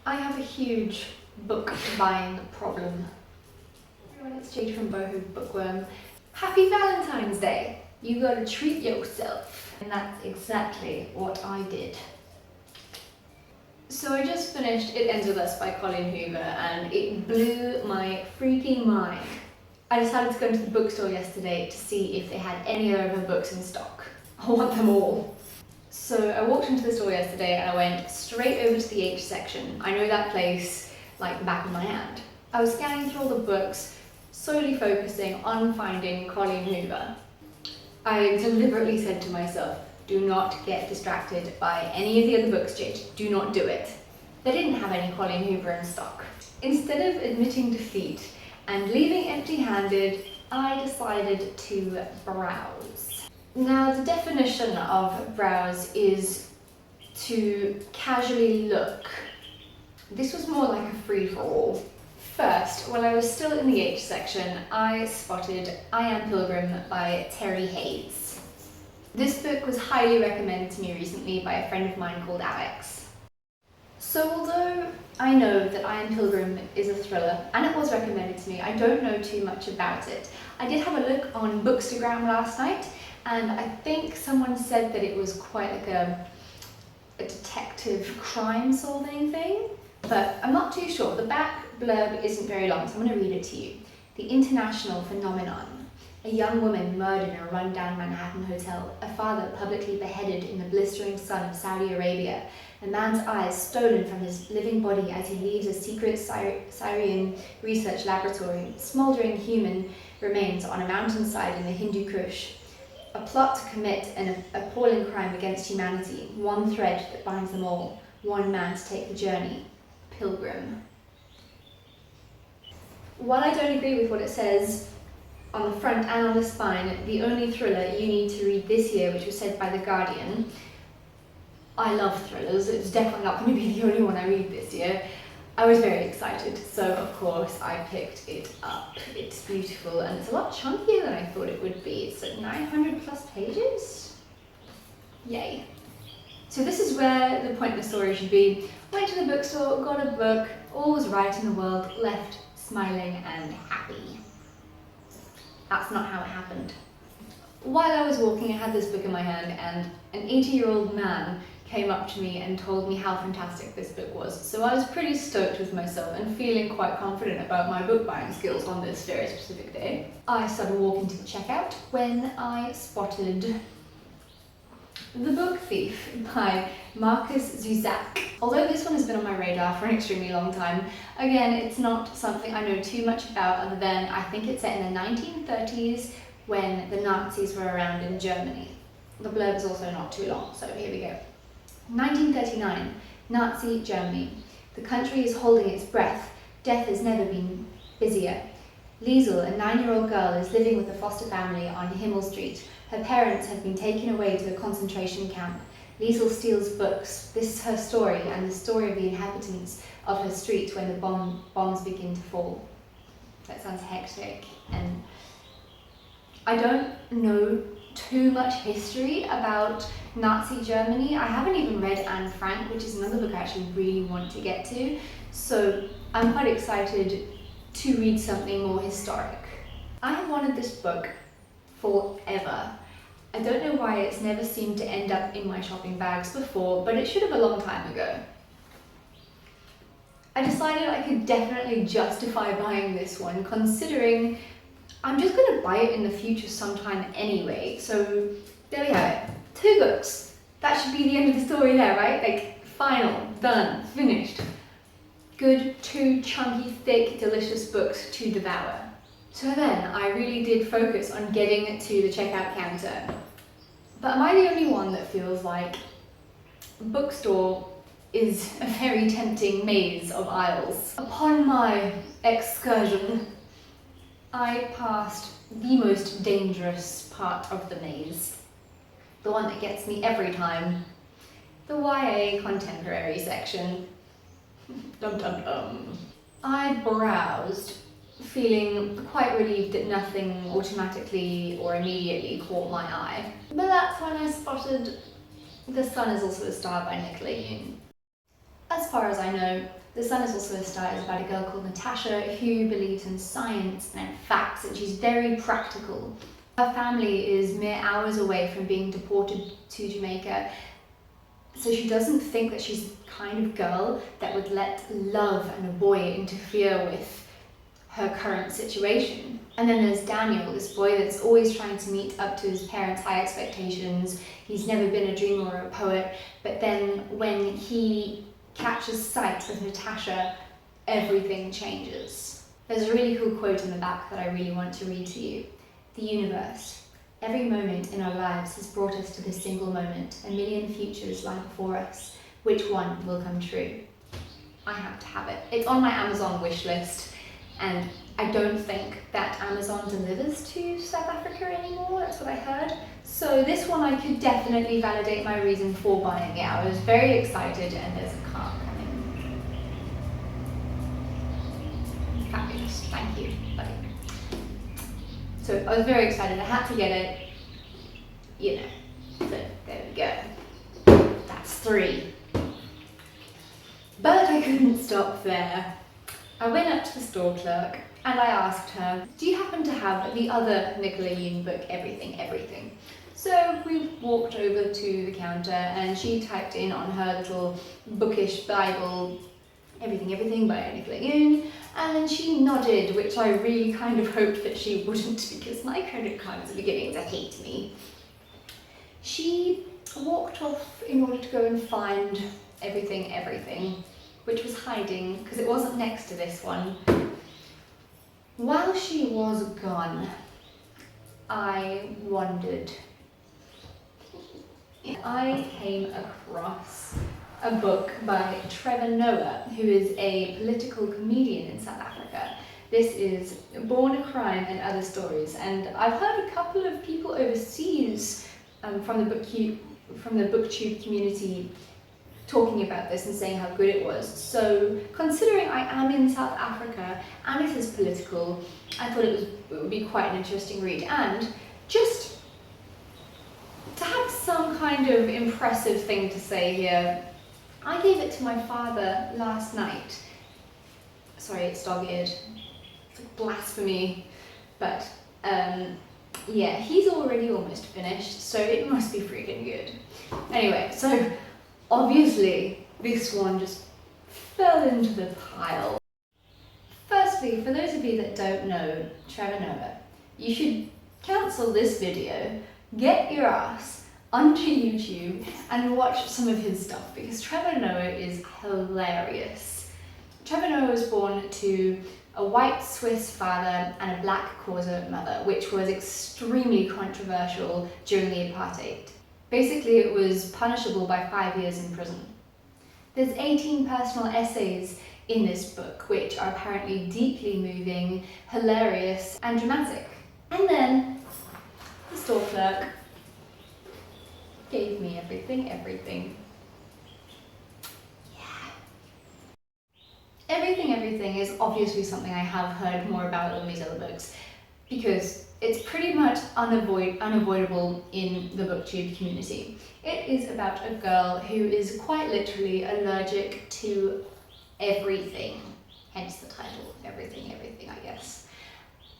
I have a huge book buying problem. Everyone, it's Jade from Boho Bookworm. Happy Valentine's Day! You gotta treat yourself. And that's exactly what I did. So I just finished It Ends With Us by Colleen Hoover and it blew my freaking mind. I decided to go into the bookstore yesterday to see if they had any of her books in stock. I want them all. So I walked into the store yesterday and I went straight over to the H section. I know that place like the back of my hand. I was scanning through all the books, solely focusing on finding Colleen Hoover. I deliberately said to myself, do not get distracted by any of the other books, Jade. Do not do it. They didn't have any Colleen Hoover in stock. Instead of admitting defeat and leaving empty-handed, I decided to browse. Now, the definition of browse is to casually look. This was more like a free-for-all. First, while I was still in the H section, I spotted I Am Pilgrim by Terry Hayes. This book was highly recommended to me recently by a friend of mine called Alex. So although I know that I Am Pilgrim is a thriller, and it was recommended to me, I don't know too much about it. I did have a look on Bookstagram last night, and I think someone said that it was quite like a detective crime solving thing, but I'm not too sure. The back blurb isn't very long, so I'm going to read it to you. The international phenomenon. A young woman murdered in a run-down Manhattan hotel, a father publicly beheaded in the blistering sun of Saudi Arabia, a man's eyes stolen from his living body as he leaves a secret Syrian research laboratory, smouldering human remains on a mountainside in the Hindu Kush. A plot to commit an appalling crime against humanity, one thread that binds them all, one man to take the journey. Pilgrim. While I don't agree with what it says on the front and on the spine, the only thriller you need to read this year, which was said by The Guardian. I love thrillers, it's definitely not going to be the only one I read this year. I was very excited, so of course I picked it up. It's beautiful and it's a lot chunkier than I thought it would be. It's like 900 plus pages. Yay. So this is where the point of the story should be. Went to the bookstore, got a book, all was right in the world, left smiling and happy. That's not how it happened. While I was walking, I had this book in my hand and an 80-year-old man came up to me and told me how fantastic this book was. So I was pretty stoked with myself and feeling quite confident about my book buying skills on this very specific day. I started walking to the checkout when I spotted The Book Thief by Marcus Zuzak. Although this one has been on my radar for an extremely long time, again, it's not something I know too much about other than I think it's set in the 1930s when the Nazis were around in Germany. The blurb is also not too long, so here we go. 1939, Nazi Germany. The country is holding its breath. Death has never been busier. Liesel, a 9-year-old girl, is living with a foster family on Himmel Street. Her parents have been taken away to a concentration camp. Liesel steals books. This is her story and the story of the inhabitants of her street when the bombs begin to fall. That sounds hectic, and I don't know too much history about Nazi Germany. I haven't even read Anne Frank, which is another book I actually really want to get to, so I'm quite excited to read something more historic. I have wanted this book forever. I don't know why it's never seemed to end up in my shopping bags before, but it should have a long time ago. I decided I could definitely justify buying this one, considering I'm just going to buy it in the future sometime anyway. So there we have it. 2 books. That should be the end of the story there, right? Like, final, done, finished. Good, 2 chunky, thick, delicious books to devour. So then I really did focus on getting to the checkout counter. But am I the only one that feels like a bookstore is a very tempting maze of aisles? Upon my excursion, I passed the most dangerous part of the maze. The one that gets me every time. The YA contemporary section. Dum dum dum. I browsed, feeling quite relieved that nothing automatically or immediately caught my eye. But that's when I spotted The Sun Is Also a Star by Nicola Yoon. As far as I know, The Sun is also a star is about a girl called Natasha who believes in science and facts, and she's very practical. Her family is mere hours away from being deported to Jamaica, so she doesn't think that she's the kind of girl that would let love and a boy interfere with her current situation. And then there's Daniel, this boy that's always trying to meet up to his parents' high expectations. He's never been a dreamer or a poet, but then when he catches sight of Natasha, everything changes. There's a really cool quote in the back that I really want to read to you. The universe. Every moment in our lives has brought us to this single moment. A million futures lie before us. Which one will come true? I have to have it. It's on my Amazon wish list, and I don't think that Amazon delivers to South Africa anymore, that's what I heard. So this one I could definitely validate my reason for buying it. I was very excited, and there's a car coming. Fabulous, thank you, buddy. So I was very excited, I had to get it, you know, so there we go. That's 3. But I couldn't stop there. I went up to the store clerk and I asked her, do you happen to have the other Nicola Yoon book, Everything? So we walked over to the counter and she typed in on her little bookish Bible, Everything by Nicola Yoon, and then she nodded, which I really kind of hoped that she wouldn't, because my credit cards are beginning to hate me. She walked off in order to go and find Everything, which was hiding because it wasn't next to this one. While she was gone, I wondered. I came across a book by Trevor Noah, who is a political comedian in South Africa. This is Born a Crime and Other Stories, and I've heard a couple of people overseas from the booktube community talking about this and saying how good it was. So considering I am in South Africa and it is political, I thought it would be quite an interesting read, and just to have some kind of impressive thing to say here, I gave it to my father last night. Sorry, it's dog-eared. It's like blasphemy, but yeah, he's already almost finished, so it must be freaking good. Anyway, so obviously this one just fell into the pile. Firstly, for those of you that don't know Trevor Noah, you should cancel this video, get your ass onto YouTube and watch some of his stuff, because Trevor Noah is hilarious. Trevor Noah was born to a white Swiss father and a black Xhosa mother, which was extremely controversial during the apartheid. Basically, it was punishable by 5 years in prison. There's 18 personal essays in this book, which are apparently deeply moving, hilarious, and dramatic. And then the store clerk gave me Everything. Everything is obviously something I have heard more about than these other books, because it's pretty much unavoidable in the booktube community. It is about a girl who is quite literally allergic to everything, hence the title, Everything, I guess.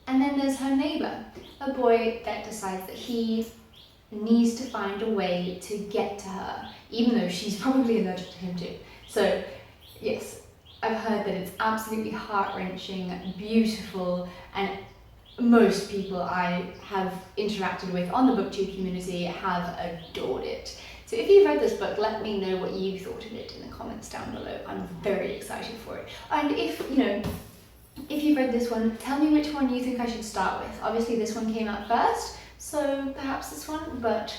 And then there's her neighbour, a boy that decides that he needs to find a way to get to her, even though she's probably allergic to him too. So yes, I've heard that it's absolutely heart-wrenching, beautiful, and most people I have interacted with on the booktube community have adored it. So if you've read this book, let me know what you thought of it in the comments down below. I'm very excited for it. And if you've read this one, tell me which one you think I should start with. Obviously this one came out first, so perhaps this one, but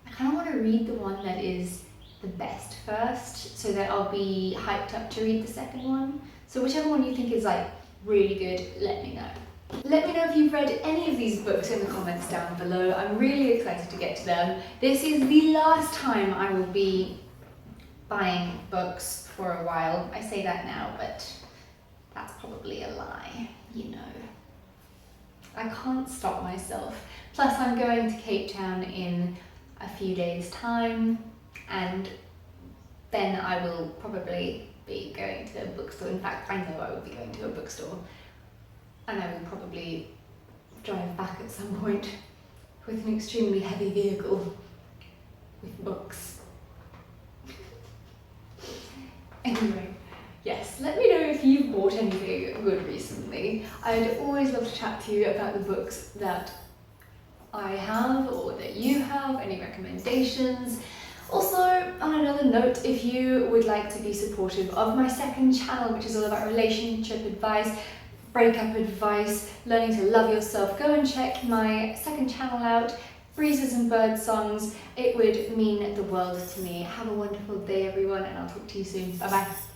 I kind of want to read the one that is the best first, so that I'll be hyped up to read the second one. So whichever one you think is like really good, let me know. Let me know if you've read any of these books in the comments down below. I'm really excited to get to them. This is the last time I will be buying books for a while. I say that now, but that's probably a lie, you know. I can't stop myself. Plus I'm going to Cape Town in a few days' time, and then I will probably be going to bookstore. In fact, I know I will be going to a bookstore, and I will probably drive back at some point with an extremely heavy vehicle with books. Anyway, yes, let me know if you've bought anything good recently. I'd always love to chat to you about the books that I have or that you have, any recommendations. Also, on another note, if you would like to be supportive of my second channel, which is all about relationship advice, breakup advice, learning to love yourself, go and check my second channel out, Breezes and Bird Songs. It would mean the world to me. Have a wonderful day, everyone, and I'll talk to you soon. Bye bye.